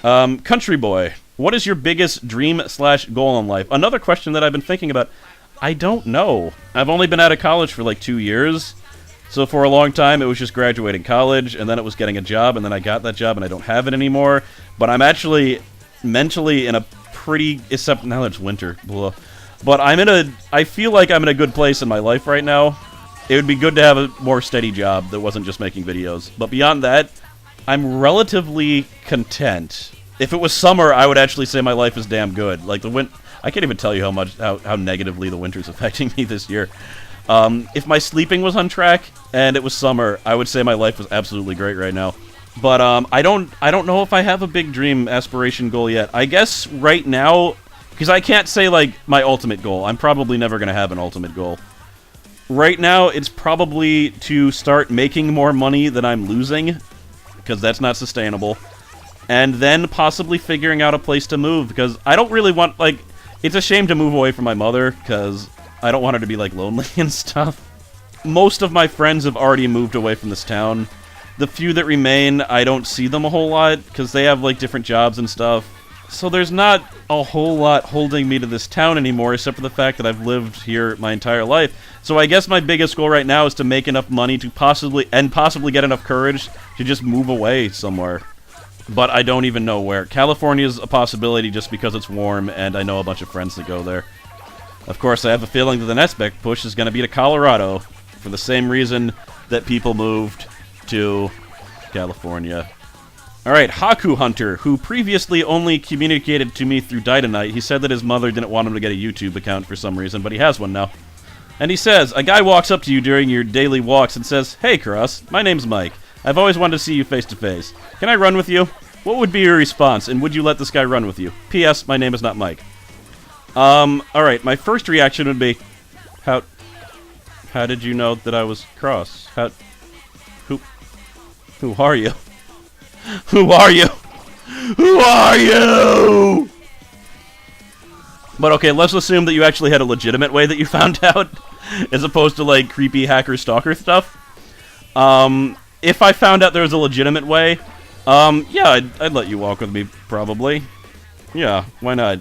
Country boy, what is your biggest dream/goal in life? Another question that I've been thinking about. I don't know. I've only been out of college for like 2 years. So for a long time, it was just graduating college, and then it was getting a job, and then I got that job, and I don't have it anymore. But I'm actually mentally in a pretty... Except now that it's winter. Blah. But I feel like I'm in a good place in my life right now. It would be good to have a more steady job that wasn't just making videos. But beyond that, I'm relatively content. If it was summer, I would actually say my life is damn good. Like I can't even tell you how negatively the winter's affecting me this year. If my sleeping was on track and it was summer, I would say my life was absolutely great right now. But I don't know if I have a big dream aspiration goal yet. I guess right now, because I can't say like my ultimate goal. I'm probably never going to have an ultimate goal. Right now, it's probably to start making more money than I'm losing, because that's not sustainable. And then possibly figuring out a place to move, because I don't really want, like, it's a shame to move away from my mother, because I don't want her to be, like, lonely and stuff. Most of my friends have already moved away from this town. The few that remain, I don't see them a whole lot, because they have, like, different jobs and stuff. So there's not a whole lot holding me to this town anymore, except for the fact that I've lived here my entire life. So I guess my biggest goal right now is to make enough money to possibly get enough courage to just move away somewhere. But I don't even know where. California's a possibility just because it's warm, and I know a bunch of friends that go there. Of course, I have a feeling that the next big push is going to be to Colorado, for the same reason that people moved to California. Alright, Haku Hunter, who previously only communicated to me through Dynamite. He said that his mother didn't want him to get a YouTube account for some reason, but he has one now. And he says, a guy walks up to you during your daily walks and says, "Hey, Cross, my name's Mike. I've always wanted to see you face to face. Can I run with you?" What would be your response, and would you let this guy run with you? P.S. My name is not Mike. Alright, my first reaction would be, How did you know that I was Cross? Who are you? Who are you? Who are you? But okay, let's assume that you actually had a legitimate way that you found out, as opposed to, like, creepy hacker stalker stuff. If I found out there was a legitimate way, yeah, I'd let you walk with me, probably. Yeah, why not?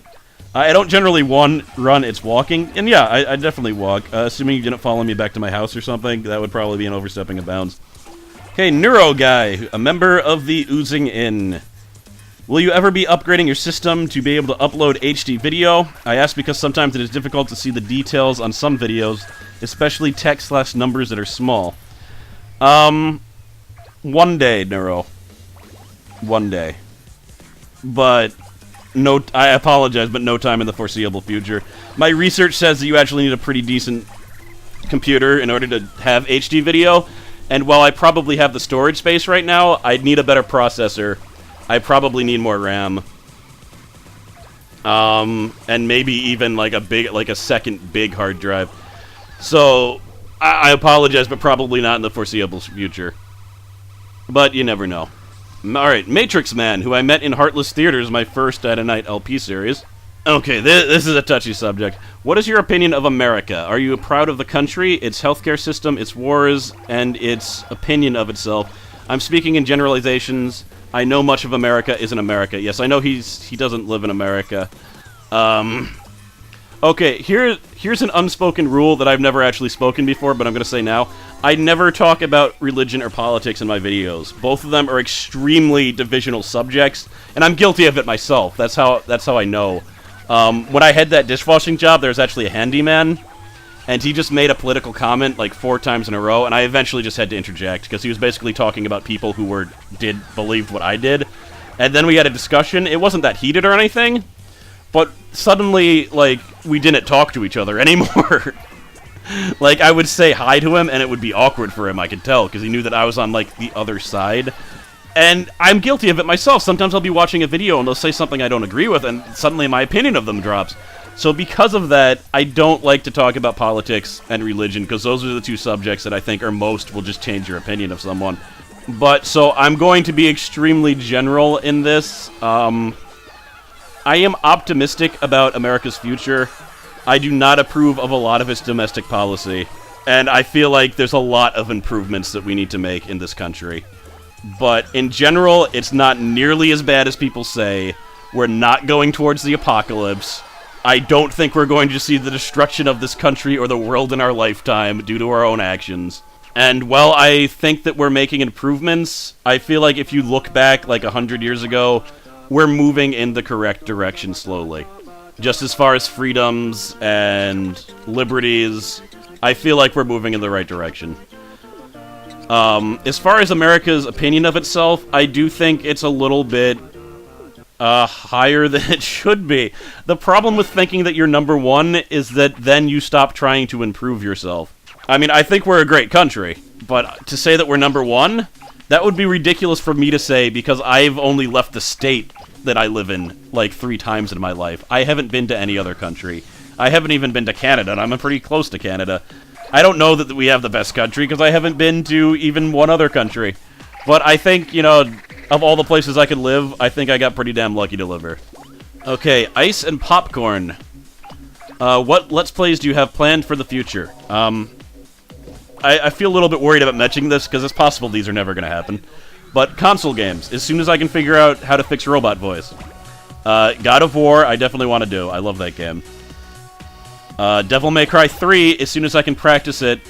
I don't generally run, it's walking, and yeah, I'd definitely walk. Assuming you didn't follow me back to my house or something, that would probably be an overstepping of bounds. Okay, Neuro Guy, a member of the Oozing Inn. Will you ever be upgrading your system to be able to upload HD video? I ask because sometimes it is difficult to see the details on some videos, especially text/numbers that are small. One day, Neuro. One day. But, no, I apologize, but no time in the foreseeable future. My research says that you actually need a pretty decent computer in order to have HD video, and while I probably have the storage space right now, I'd need a better processor. I probably need more RAM. And maybe even like a second big hard drive. So, I apologize, but probably not in the foreseeable future. But you never know. Alright, Matrix Man, who I met in Heartless Theaters, my first At a Night LP series. Okay, this is a touchy subject. What is your opinion of America? Are you proud of the country, its healthcare system, its wars, and its opinion of itself? I'm speaking in generalizations. I know much of America isn't America. Yes, I know he doesn't live in America. Okay, here's an unspoken rule that I've never actually spoken before, but I'm going to say now. I never talk about religion or politics in my videos. Both of them are extremely divisional subjects, and I'm guilty of it myself. That's how I know. When I had that dishwashing job, there was actually a handyman, and he just made a political comment like 4 times in a row, and I eventually just had to interject, because he was basically talking about people who believed what I did. And then we had a discussion. It wasn't that heated or anything, but suddenly, like, we didn't talk to each other anymore. Like, I would say hi to him, and it would be awkward for him, I could tell, because he knew that I was on, like, the other side. And I'm guilty of it myself. Sometimes I'll be watching a video, and they'll say something I don't agree with, and suddenly my opinion of them drops. So because of that, I don't like to talk about politics and religion, because those are the 2 subjects that I think will just change your opinion of someone. But, so I'm going to be extremely general in this. I am optimistic about America's future. I do not approve of a lot of its domestic policy, and I feel like there's a lot of improvements that we need to make in this country. but in general, it's not nearly as bad as people say. We're not going towards the apocalypse. I don't think we're going to see the destruction of this country or the world in our lifetime due to our own actions. And while I think that we're making improvements, I feel like if you look back like 100 years ago, we're moving in the correct direction slowly. Just as far as freedoms and liberties, I feel like we're moving in the right direction. As far as America's opinion of itself, I do think it's a little bit higher than it should be. The problem with thinking that you're number one is that then you stop trying to improve yourself. I mean, I think we're a great country, but to say that we're number one, that would be ridiculous for me to say because I've only left the state that I live in like 3 times in my life. I haven't been to any other country. I haven't even been to Canada, and I'm pretty close to Canada. I don't know that we have the best country because I haven't been to even one other country. But I think, you know, of all the places I could live, I think I got pretty damn lucky to live here. Okay, ice and popcorn. What Let's Plays do you have planned for the future? I feel a little bit worried about mentioning this because it's possible these are never going to happen. But console games, as soon as I can figure out how to fix robot voice. God of War, I definitely want to do. I love that game. Devil May Cry 3, as soon as I can practice it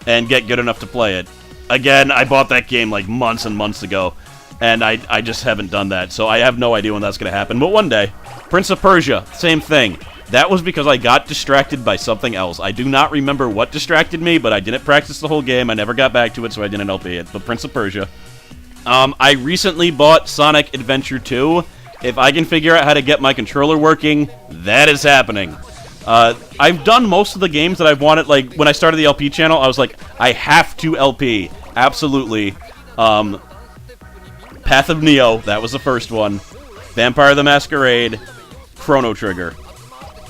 and get good enough to play it. Again, I bought that game like months and months ago, and I just haven't done that, so I have no idea when that's going to happen, but one day. Prince of Persia, same thing. That was because I got distracted by something else. I do not remember what distracted me, but I didn't practice the whole game. I never got back to it, so I didn't LP it. But Prince of Persia. I recently bought Sonic Adventure 2. If I can figure out how to get my controller working, that is happening. I've done most of the games that I've wanted. Like, when I started the LP channel, I was like, I have to LP. Absolutely. Path of Neo, that was the first one. Vampire the Masquerade. Chrono Trigger.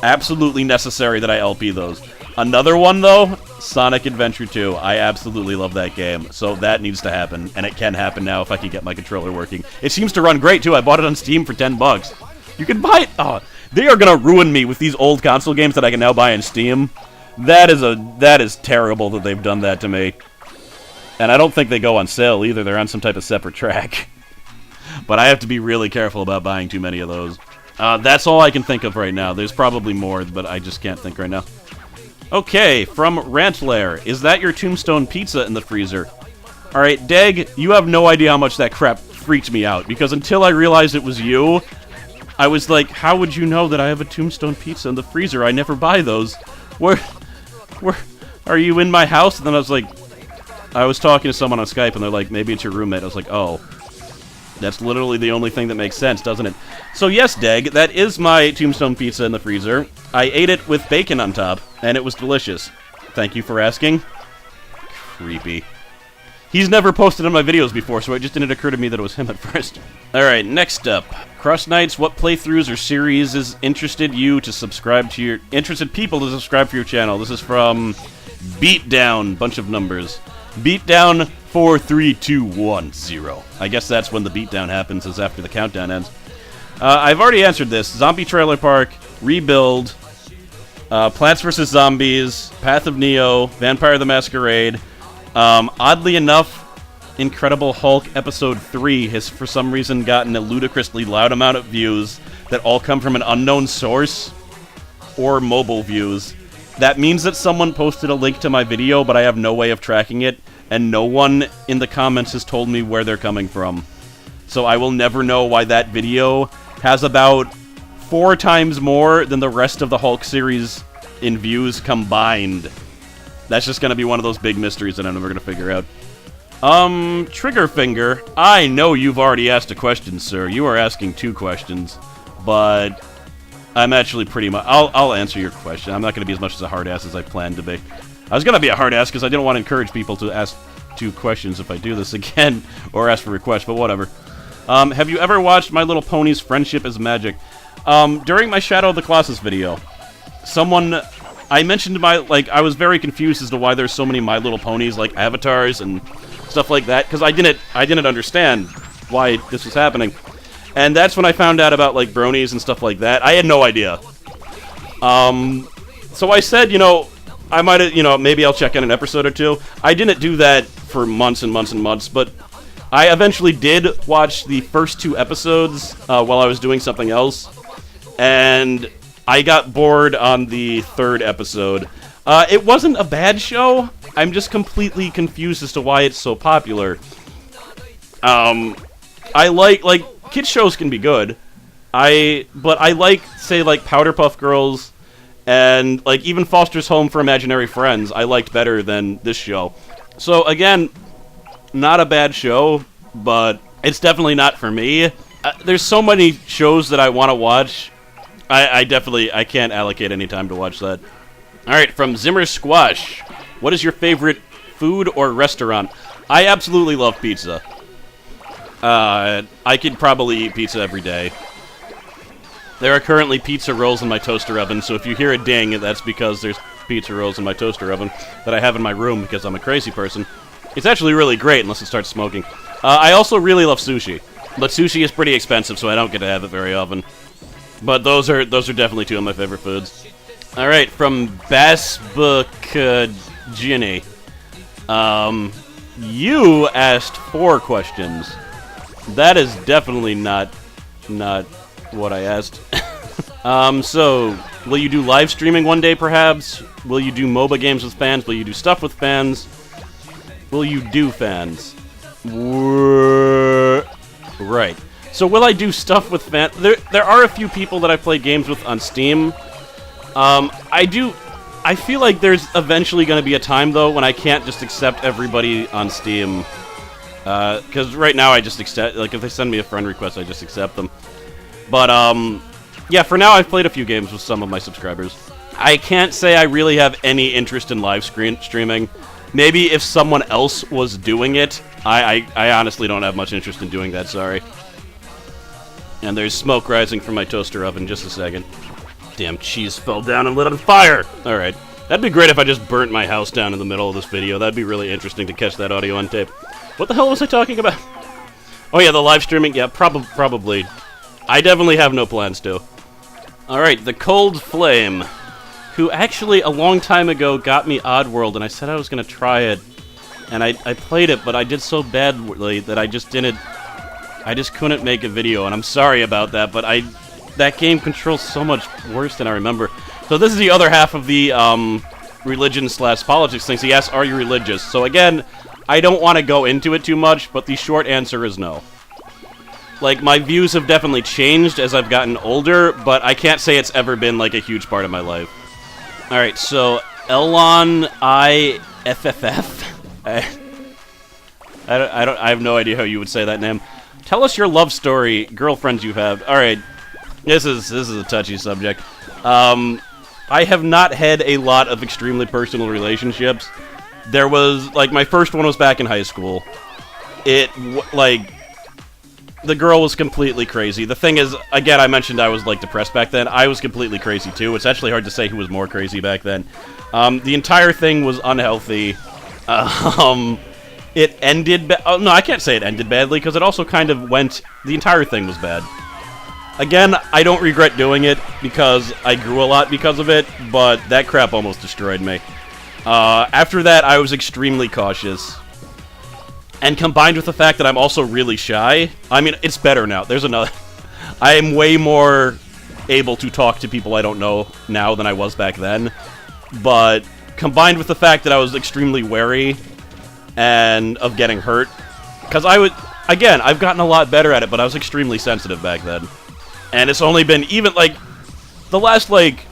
Absolutely necessary that I LP those. Another one, though, Sonic Adventure 2. I absolutely love that game, so that needs to happen, and it can happen now if I can get my controller working. It seems to run great, too. I bought it on Steam for $10. You can buy it... Oh, they are gonna ruin me with these old console games that I can now buy on Steam. That is terrible that they've done that to me. And I don't think they go on sale, either. They're on some type of separate track. But I have to be really careful about buying too many of those. That's all I can think of right now. There's probably more, but I just can't think right now. Okay, from Rantlair. Is that your Tombstone pizza in the freezer? Alright, Deg, you have no idea how much that crap freaked me out, because until I realized it was you, I was like, how would you know that I have a Tombstone pizza in the freezer? I never buy those. Where are you in my house? And then I was talking to someone on Skype, and they're like, maybe it's your roommate. I was like, oh. That's literally the only thing that makes sense, doesn't it? So yes, Deg, that is my Tombstone pizza in the freezer. I ate it with bacon on top, and it was delicious. Thank you for asking. Creepy. He's never posted on my videos before, so it just didn't occur to me that it was him at first. Alright, next up. CrossKnights, what playthroughs or series is interested people to subscribe to your channel? This is from Beatdown, bunch of numbers. Beatdown 43210. I guess that's when the beatdown happens, is after the countdown ends. I've already answered this. Zombie Trailer Park, Rebuild, Plants vs. Zombies, Path of Neo, Vampire the Masquerade. Oddly enough, Incredible Hulk Episode 3 has for some reason gotten a ludicrously loud amount of views that all come from an unknown source or mobile views. That means that someone posted a link to my video, but I have no way of tracking it, and no one in the comments has told me where they're coming from. So I will never know why that video has about 4 times more than the rest of the Hulk series in views combined. That's just gonna be one of those big mysteries that I'm never gonna figure out. Triggerfinger, I know you've already asked a question, sir. You are asking 2 questions, but I'm actually pretty much... I'll answer your question. I'm not gonna be as much as a hard-ass as I planned to be. I was gonna be a hard-ass because I didn't want to encourage people to ask 2 questions if I do this again, or ask for requests, but whatever. Have you ever watched My Little Pony's Friendship is Magic? During my Shadow of the Colossus video, I mentioned I was very confused as to why there's so many My Little Ponies, like, avatars and stuff like that, because I didn't understand why this was happening. And that's when I found out about, like, bronies and stuff like that. I had no idea. So I said, I might have, maybe I'll check in an episode or 2. I didn't do that for months and months and months, but I eventually did watch the first 2 episodes while I was doing something else, and I got bored on the 3rd episode. It wasn't a bad show. I'm just completely confused as to why it's so popular. I like kids shows can be good. But I like, say, like Powderpuff Girls and like even Foster's Home for Imaginary Friends. I liked better than this show. So again, not a bad show, but it's definitely not for me. There's so many shows that I want to watch. I can't allocate any time to watch that. All right, from Zimmer Squash, what is your favorite food or restaurant? I absolutely love pizza. I could probably eat pizza every day. There are currently pizza rolls in my toaster oven, so if you hear a ding, that's because there's pizza rolls in my toaster oven that I have in my room because I'm a crazy person. It's actually really great unless it starts smoking. I also really love sushi, but sushi is pretty expensive, so I don't get to have it very often. But those are definitely 2 of my favorite foods. All right, from Basbukajini. You asked 4 questions. That is definitely not what I asked. So, will you do live streaming one day, perhaps? Will you do MOBA games with fans? Will you do stuff with fans? Will you do fans? Right. So, will I do stuff with fans? There are a few people that I play games with on Steam. I feel like there's eventually going to be a time, though, when I can't just accept everybody on Steam. Because right now I just accept, like, if they send me a friend request, I just accept them. But, yeah, for now I've played a few games with some of my subscribers. I can't say I really have any interest in live streaming. Maybe if someone else was doing it, I honestly don't have much interest in doing that, sorry. And there's smoke rising from my toaster oven, just a second. Damn cheese fell down and lit on fire! Alright. That'd be great if I just burnt my house down in the middle of this video. That'd be really interesting to catch that audio on tape. What the hell was I talking about? Oh yeah, the live streaming? Yeah, probably. I definitely have no plans to. Alright, the Cold Flame, who actually a long time ago got me Oddworld, and I said I was going to try it. And I played it, but I did so badly that I just couldn't make a video, and I'm sorry about that, but that game controls so much worse than I remember. So this is the other half of the religion/politics thing. So he asks, are you religious? So again, I don't want to go into it too much, but the short answer is no. Like, my views have definitely changed as I've gotten older, but I can't say it's ever been, like, a huge part of my life. Alright, so Elon IFFF? I have no idea how you would say that name. Tell us your love story, girlfriends you have. Alright, this is a touchy subject. I have not had a lot of extremely personal relationships. There was, like, my first one was back in high school. The girl was completely crazy. The thing is, again, I mentioned I was, like, depressed back then. I was completely crazy, too. It's actually hard to say who was more crazy back then. The entire thing was unhealthy. It ended... Oh, no, I can't say it ended badly, because it also kind of went... The entire thing was bad. Again, I don't regret doing it, because I grew a lot because of it, but that crap almost destroyed me. After that, I was extremely cautious. And combined with the fact that I'm also really shy, I mean, it's better now. There's another... I am way more able to talk to people I don't know now than I was back then. But combined with the fact that I was extremely wary and of getting hurt, because I would... Again, I've gotten a lot better at it, but I was extremely sensitive back then. And it's only been even, like, the last, like...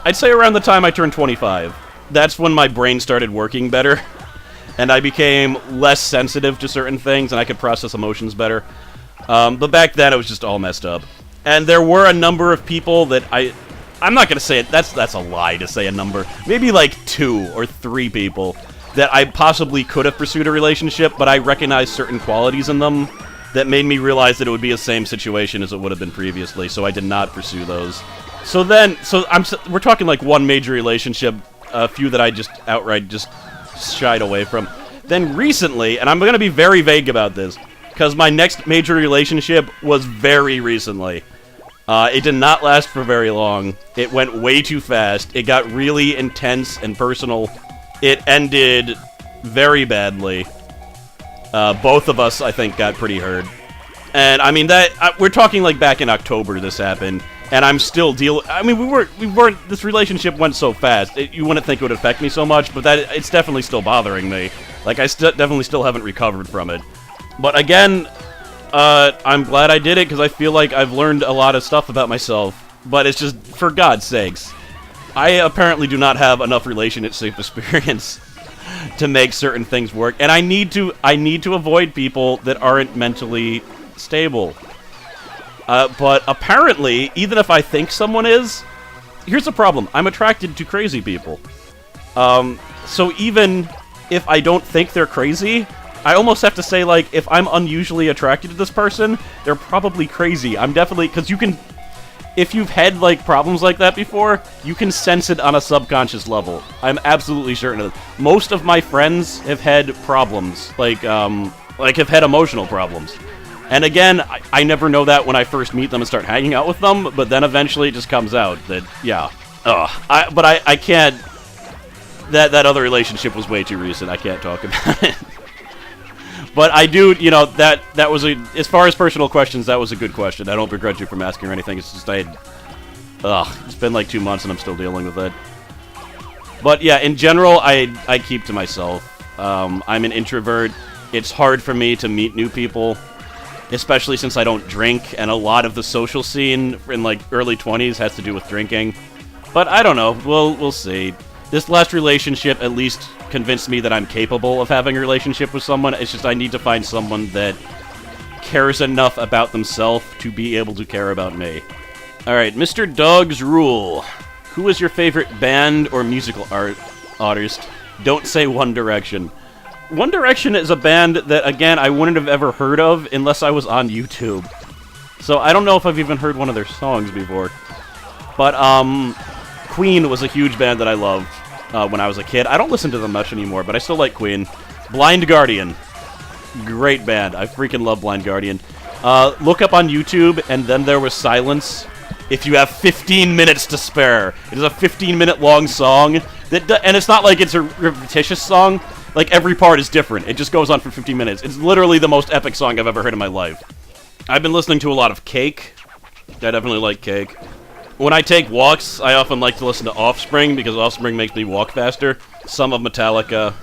I'd say around the time I turned 25. That's when my brain started working better. And I became less sensitive to certain things, and I could process emotions better. But back then, it was just all messed up. And there were a number of people that I'm not going to say it, that's a lie to say a number. Maybe like 2 or 3 people that I possibly could have pursued a relationship, but I recognized certain qualities in them that made me realize that it would be the same situation as it would have been previously, so I did not pursue those. We're talking like one major relationship, a few that I just outright just shied away from. Then recently, and I'm going to be very vague about this, because my next major relationship was very recently. It did not last for very long. It went way too fast. It got really intense and personal. It ended very badly. Both of us, I think, got pretty hurt. And, I mean, we're talking, like, back in October this happened, and I'm still I mean, we weren't, this relationship went so fast, you wouldn't think it would affect me so much, but it's definitely still bothering me. Like, I definitely still haven't recovered from it. But, again, I'm glad I did it, because I feel like I've learned a lot of stuff about myself. But it's just, for God's sakes, I apparently do not have enough relationship experience to make certain things work, and I need to avoid people that aren't mentally stable. But apparently, even if I think someone is, here's the problem: I'm attracted to crazy people. So even if I don't think they're crazy, I almost have to say, like, if I'm unusually attracted to this person, they're probably crazy. I'm definitely, because you can. If you've had, like, problems like that before, you can sense it on a subconscious level. I'm absolutely certain of it. Most of my friends have had problems, like have had emotional problems. And again, I never know that when I first meet them and start hanging out with them, but then eventually it just comes out that, yeah. But I can't... That other relationship was way too recent. I can't talk about it. But I do, you know, that was as far as personal questions, that was a good question. I don't begrudge you from asking or anything. It's just it's been like 2 months and I'm still dealing with it. But yeah, in general, I keep to myself. I'm an introvert. It's hard for me to meet new people, especially since I don't drink, and a lot of the social scene in like early 20s has to do with drinking. But I don't know. We'll see. This last relationship at least convinced me that I'm capable of having a relationship with someone. It's just I need to find someone that cares enough about themselves to be able to care about me. Alright, Mr. Dog's Rule. Who is your favorite band or musical artist? Don't say One Direction. One Direction is a band that, again, I wouldn't have ever heard of unless I was on YouTube. So I don't know if I've even heard one of their songs before. But, Queen was a huge band that I loved when I was a kid. I don't listen to them much anymore, but I still like Queen. Blind Guardian. Great band. I freaking love Blind Guardian. Look up on YouTube, and Then There Was Silence, if you have 15 minutes to spare. It is a 15-minute long song, and it's not like it's a repetitious song. Like, every part is different. It just goes on for 15 minutes. It's literally the most epic song I've ever heard in my life. I've been listening to a lot of Cake. I definitely like Cake. When I take walks, I often like to listen to Offspring, because Offspring makes me walk faster. Some of Metallica.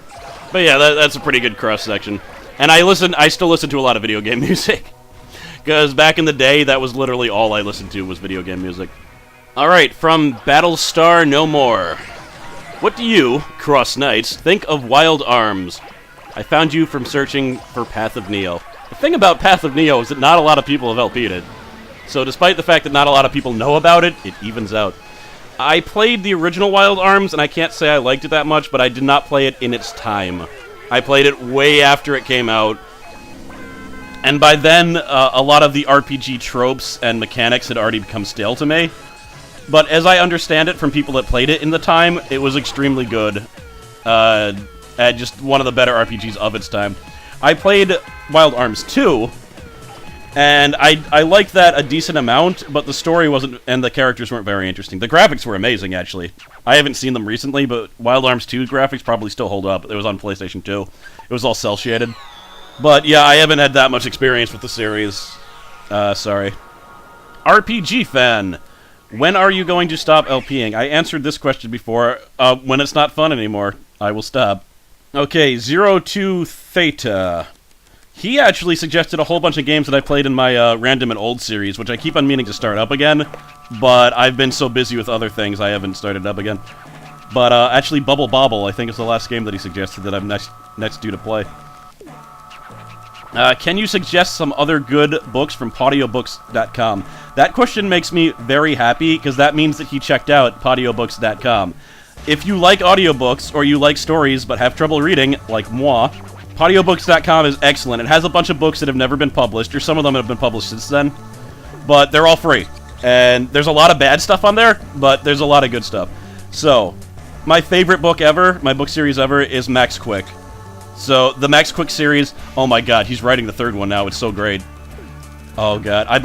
But yeah, that's a pretty good cross-section. And I still listen to a lot of video game music. Because back in the day, that was literally all I listened to was video game music. Alright, from Battlestar No More. What do you, CrossKnights, think of Wild Arms? I found you from searching for Path of Neo. The thing about Path of Neo is that not a lot of people have LP'd it. So despite the fact that not a lot of people know about it, it evens out. I played the original Wild Arms, and I can't say I liked it that much, but I did not play it in its time. I played it way after it came out. And by then, a lot of the RPG tropes and mechanics had already become stale to me. But as I understand it from people that played it in the time, it was extremely good. At just one of the better RPGs of its time. I played Wild Arms 2, and I liked that a decent amount, but the story wasn't, and the characters weren't very interesting. The graphics were amazing, actually. I haven't seen them recently, but Wild Arms 2 graphics probably still hold up. It was on PlayStation 2. It was all cel-shaded. But yeah, I haven't had that much experience with the series. Sorry. RPG fan. When are you going to stop LPing? I answered this question before. When it's not fun anymore, I will stop. Okay, 02 Theta. He actually suggested a whole bunch of games that I played in my Random and Old series, which I keep on meaning to start up again, but I've been so busy with other things I haven't started up again. But actually, Bubble Bobble, I think, is the last game that he suggested that I'm next due to play. Can you suggest some other good books from Podiobooks.com? That question makes me very happy, because that means that he checked out Podiobooks.com. If you like audiobooks, or you like stories but have trouble reading, like moi, Podiobooks.com is excellent. It has a bunch of books that have never been published, or some of them have been published since then, but they're all free. And there's a lot of bad stuff on there, but there's a lot of good stuff. So, my favorite book ever, my book series ever, is Max Quick. So, the Max Quick series, oh my god, he's writing the third one now, it's so great. Oh god, I've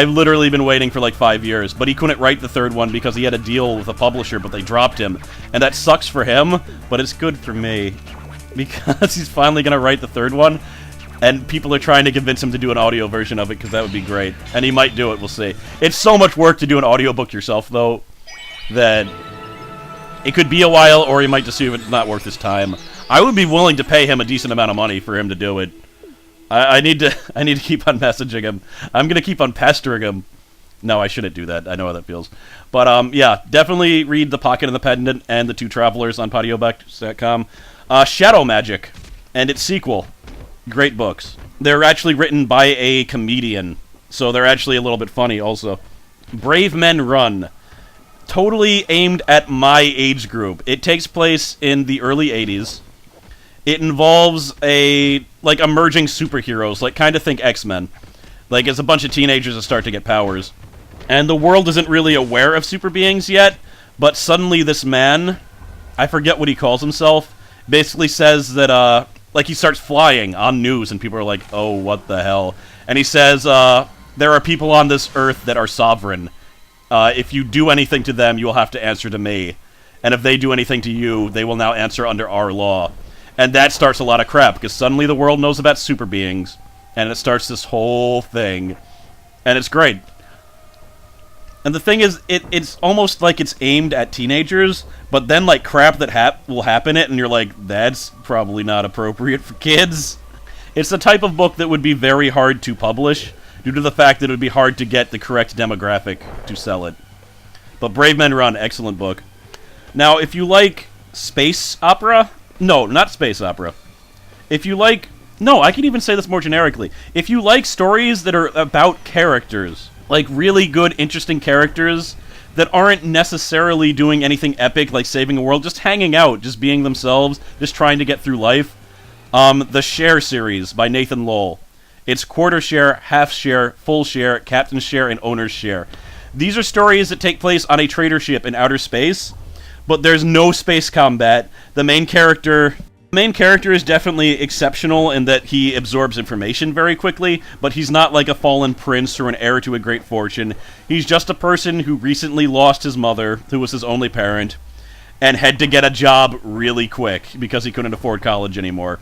literally been waiting for like 5 years, but he couldn't write the third one because he had a deal with a publisher, but they dropped him. And that sucks for him, but it's good for me. Because he's finally gonna write the third one, And people are trying to convince him to do an audio version of it, because that would be great. And he might do it, we'll see. It's so much work to do an audiobook yourself, though, that it could be a while, or he might just assume it's not worth his time. I would be willing to pay him a decent amount of money for him to do it. I need to keep on messaging him. I'm gonna keep on pestering him. No, I shouldn't do that. I know how that feels. But, yeah, definitely read The Pocket and the Pendant and The Two Travelers on Podiobook.com. Shadow Magic and its sequel. Great books. They're actually written by a comedian, so they're actually a little bit funny also. Brave Men Run. Totally aimed at my age group. It takes place in the early 80s. It involves emerging superheroes, like, kind of think X-Men. Like, it's a bunch of teenagers that start to get powers. And the world isn't really aware of super beings yet, but suddenly this man, I forget what he calls himself, basically says that, he starts flying on news, and people are like, oh, what the hell? And he says, there are people on this earth that are sovereign. If you do anything to them, you will have to answer to me. And if they do anything to you, they will now answer under our law. And that starts a lot of crap, because suddenly the world knows about super beings, and it starts this whole thing. And it's great. And the thing is, it's almost like it's aimed at teenagers, but then, like, crap that will happen it, and you're like, that's probably not appropriate for kids. It's the type of book that would be very hard to publish, due to the fact that it would be hard to get the correct demographic to sell it. But Brave Men Run, excellent book. Now, if you like space opera... No, not space opera. If you like... No, I can even say this more generically. If you like stories that are about characters, like really good, interesting characters that aren't necessarily doing anything epic like saving a world, just hanging out, just being themselves, just trying to get through life, the Share series by Nathan Lowell. It's quarter share, half share, full share, captain's share, and owner's share. These are stories that take place on a trader ship in outer space, but there's no space combat. The main character is definitely exceptional in that he absorbs information very quickly, but he's not like a fallen prince or an heir to a great fortune. He's just a person who recently lost his mother, who was his only parent, and had to get a job really quick because he couldn't afford college anymore.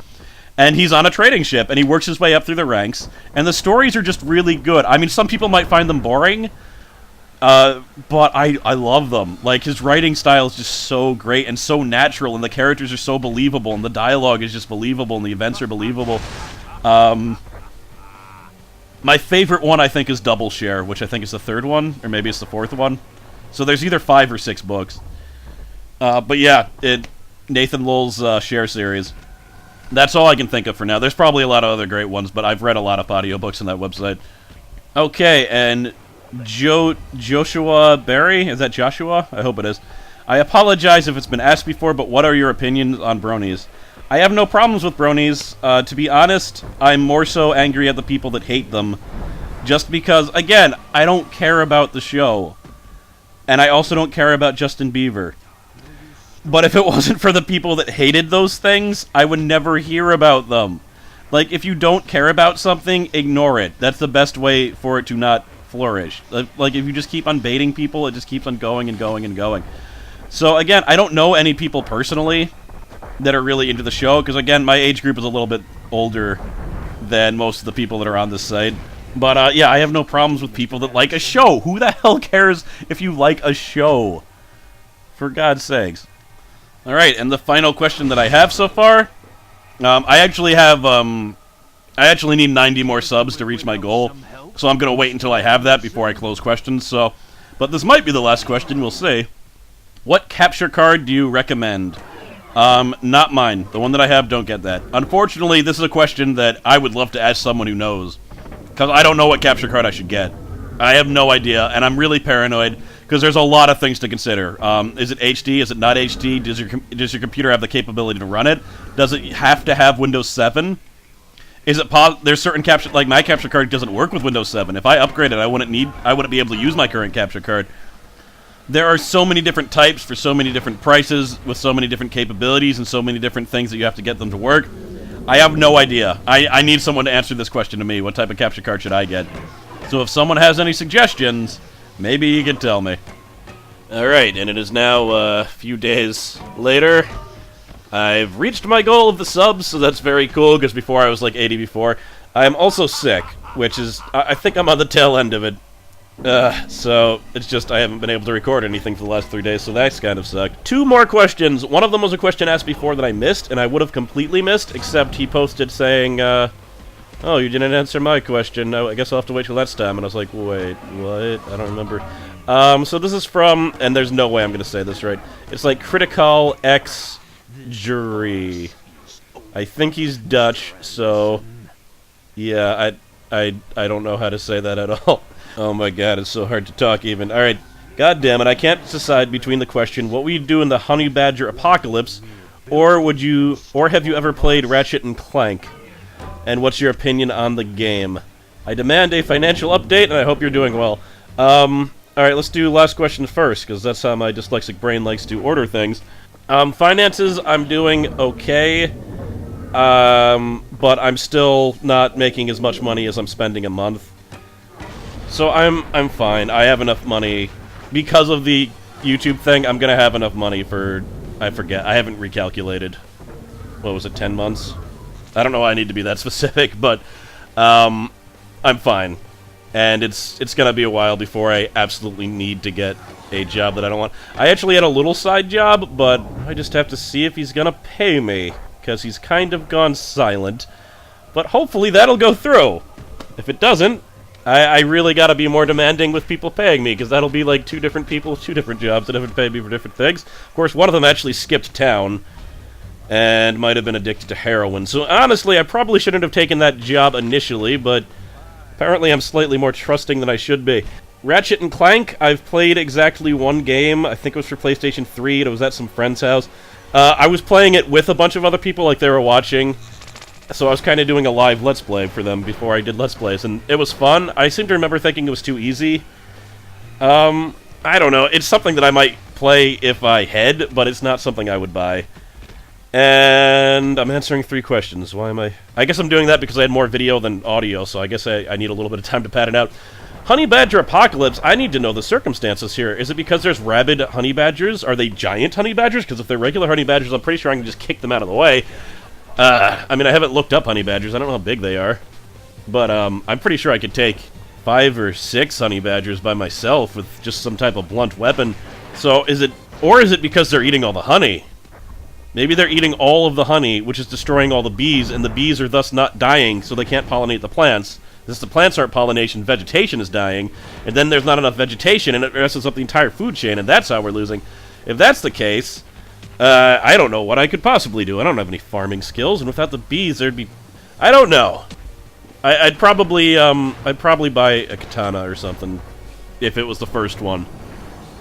And he's on a trading ship, and he works his way up through the ranks, and the stories are just really good. I mean, some people might find them boring, but I love them. Like, his writing style is just so great and so natural, and the characters are so believable, and the dialogue is just believable, and the events are believable. My favorite one, I think, is Double Share, which I think is the third one, or maybe it's the fourth one. So there's either 5 or 6 books. But yeah, Nathan Lowell's Share series. That's all I can think of for now. There's probably a lot of other great ones, but I've read a lot of audiobooks on that website. Okay, and Joshua Berry? Is that Joshua? I hope it is. I apologize if it's been asked before, but what are your opinions on bronies? I have no problems with bronies. To be honest, I'm more so angry at the people that hate them. Just because, again, I don't care about the show. And I also don't care about Justin Bieber. But if it wasn't for the people that hated those things, I would never hear about them. Like, if you don't care about something, ignore it. That's the best way for it to not flourish. Like, if you just keep on baiting people, it just keeps on going and going and going. So, again, I don't know any people personally that are really into the show, because, again, my age group is a little bit older than most of the people that are on this site. But, yeah, I have no problems with people that like a show. Who the hell cares if you like a show? For God's sakes. Alright, and the final question that I have so far, I actually need 90 more subs to reach my goal, so I'm going to wait until I have that before I close questions, but this might be the last question, we'll see. What capture card do you recommend? Not mine. The one that I have, don't get that. Unfortunately, this is a question that I would love to ask someone who knows, because I don't know what capture card I should get. I have no idea, and I'm really paranoid, because there's a lot of things to consider. Is it HD? Is it not HD? Does your computer have the capability to run it? Does it have to have Windows 7? Is it there's certain capture, like my capture card doesn't work with Windows 7. If I upgrade it, I wouldn't be able to use my current capture card. There are so many different types for so many different prices with so many different capabilities and so many different things that you have to get them to work. I have no idea. I need someone to answer this question to me. What type of capture card should I get? So if someone has any suggestions, maybe you can tell me. Alright, and it is now a few days later. I've reached my goal of the subs, so that's very cool, because before I was like 80 before. I'm also sick, which is, I think I'm on the tail end of it. So, it's just I haven't been able to record anything for the last 3 days, so that's kind of sucked. 2 more questions. One of them was a question asked before that I missed, and I would have completely missed, except he posted saying, oh, you didn't answer my question. No, I guess I'll have to wait till that's time. And I was like, wait, what? I don't remember. So this is from, and there's no way I'm going to say this right. It's like Critical X Jury. I think he's Dutch, so yeah, I don't know how to say that at all. Oh my god, it's so hard to talk even. Alright, god damn it, I can't decide between the question, what would you do in the Honey Badger apocalypse, or have you ever played Ratchet and Clank? And what's your opinion on the game? I demand a financial update, and I hope you're doing well. Alright, let's do last question first, because that's how my dyslexic brain likes to order things. Finances, I'm doing okay, but I'm still not making as much money as I'm spending a month. So I'm fine. I have enough money. Because of the YouTube thing, I'm gonna have enough money for, I forget, I haven't recalculated. What was it, 10 months? I don't know why I need to be that specific, but, I'm fine. And it's gonna be a while before I absolutely need to get a job that I don't want. I actually had a little side job, but I just have to see if he's gonna pay me, because he's kind of gone silent. But hopefully that'll go through. If it doesn't, I really gotta be more demanding with people paying me, because that'll be like 2 different people with 2 different jobs that haven't paid me for different things. Of course, one of them actually skipped town, and might have been addicted to heroin. So honestly, I probably shouldn't have taken that job initially, but apparently I'm slightly more trusting than I should be. Ratchet and Clank, I've played exactly 1 game. I think it was for PlayStation 3, and it was at some friend's house. I was playing it with a bunch of other people, like they were watching. So I was kind of doing a live Let's Play for them before I did Let's Plays, and it was fun. I seem to remember thinking it was too easy. I don't know. It's something that I might play if I had, but it's not something I would buy. And I'm answering 3 questions. Why am I guess I'm doing that because I had more video than audio, so I guess I need a little bit of time to pad it out. Honey Badger Apocalypse, I need to know the circumstances here. Is it because there's rabid honey badgers? Are they giant honey badgers? Because if they're regular honey badgers, I'm pretty sure I can just kick them out of the way. I mean, I haven't looked up honey badgers. I don't know how big they are. But, I'm pretty sure I could take 5 or 6 honey badgers by myself with just some type of blunt weapon. So, is it because they're eating all the honey? Maybe they're eating all of the honey, which is destroying all the bees, and the bees are thus not dying, so they can't pollinate the plants. Since the plants aren't pollination, vegetation is dying, and then there's not enough vegetation, and it messes up the entire food chain, and that's how we're losing. If that's the case, I don't know what I could possibly do. I don't have any farming skills, and without the bees, there'd be... I don't know. I'd probably buy a katana or something, if it was the first one.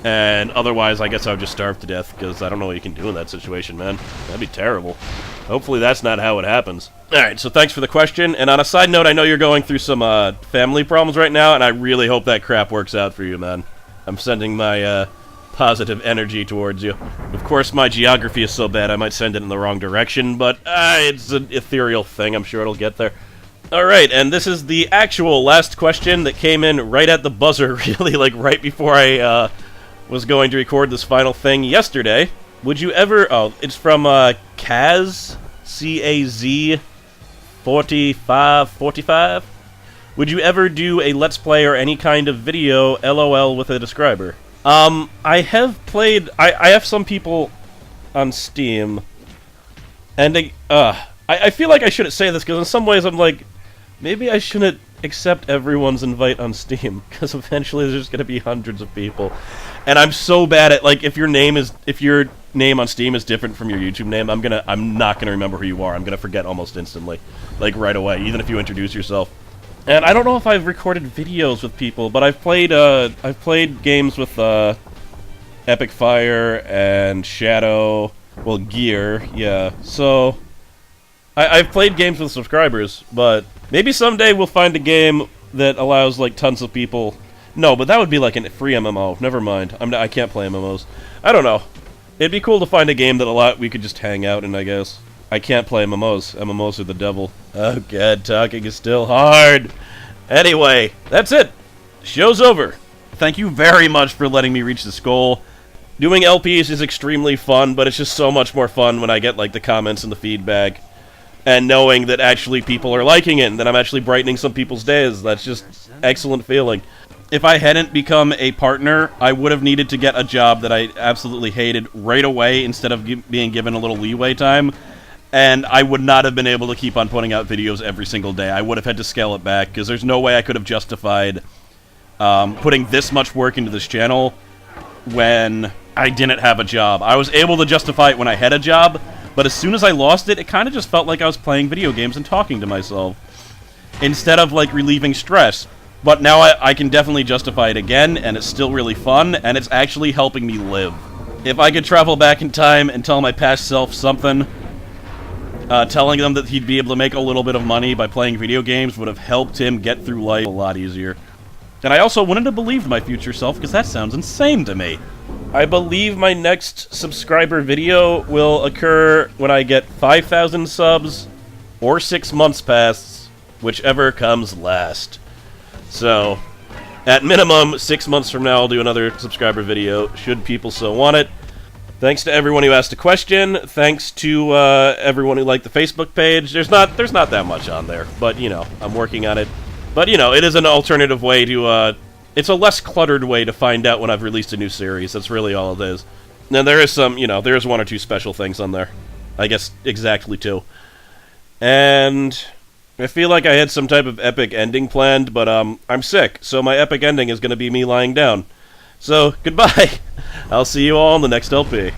And otherwise, I guess I would just starve to death, because I don't know what you can do in that situation, man. That'd be terrible. Hopefully that's not how it happens. Alright, so thanks for the question, and on a side note, I know you're going through some, family problems right now, and I really hope that crap works out for you, man. I'm sending my, positive energy towards you. Of course, my geography is so bad I might send it in the wrong direction, but, it's an ethereal thing. I'm sure it'll get there. Alright, and this is the actual last question that came in right at the buzzer, really, like, right before I, was going to record this final thing yesterday. Would you ever... Oh, it's from, Kaz, C-A-Z, 45. Would you ever do a Let's Play or any kind of video, LOL, with a describer? I have played... I have some people on Steam, and I feel like I shouldn't say this, because in some ways I'm like, maybe I shouldn't accept everyone's invite on Steam, because eventually there's going to be hundreds of people. And I'm so bad at, like, if your name on Steam is different from your YouTube name, I'm not gonna remember who you are. I'm gonna forget almost instantly. Like, right away, even if you introduce yourself. And I don't know if I've recorded videos with people, but I've played games with, Epic Fire and Shadow, well, Gear, yeah. So, I've played games with subscribers, but maybe someday we'll find a game that allows, like, tons of people. No, but that would be like a free MMO. Never mind. I can't play MMOs. I don't know. It'd be cool to find a game that we could just hang out in, I guess. I can't play MMOs. MMOs are the devil. Oh god, talking is still hard. Anyway, that's it. Show's over. Thank you very much for letting me reach this goal. Doing LPs is extremely fun, but it's just so much more fun when I get, like, the comments and the feedback, and knowing that actually people are liking it, and that I'm actually brightening some people's days. That's just excellent feeling. If I hadn't become a partner, I would have needed to get a job that I absolutely hated right away instead of being given a little leeway time, and I would not have been able to keep on putting out videos every single day. I would have had to scale it back, because there's no way I could have justified putting this much work into this channel when I didn't have a job. I was able to justify it when I had a job, but as soon as I lost it, it kind of just felt like I was playing video games and talking to myself, instead of, like, relieving stress. But now I can definitely justify it again, and it's still really fun, and it's actually helping me live. If I could travel back in time and tell my past self something, telling them that he'd be able to make a little bit of money by playing video games would have helped him get through life a lot easier. And I also wouldn't have believed my future self, because that sounds insane to me. I believe my next subscriber video will occur when I get 5,000 subs, or 6 months pass, whichever comes last. So, at minimum, 6 months from now I'll do another subscriber video, should people so want it. Thanks to everyone who asked a question, thanks to everyone who liked the Facebook page. There's not that much on there, but, you know, I'm working on it. But, you know, it is an alternative way to, it's a less cluttered way to find out when I've released a new series. That's really all it is. Now, there is some, you know, there is 1 or 2 special things on there. I guess exactly 2. And I feel like I had some type of epic ending planned, but I'm sick, so my epic ending is going to be me lying down. So, goodbye! I'll see you all in the next LP.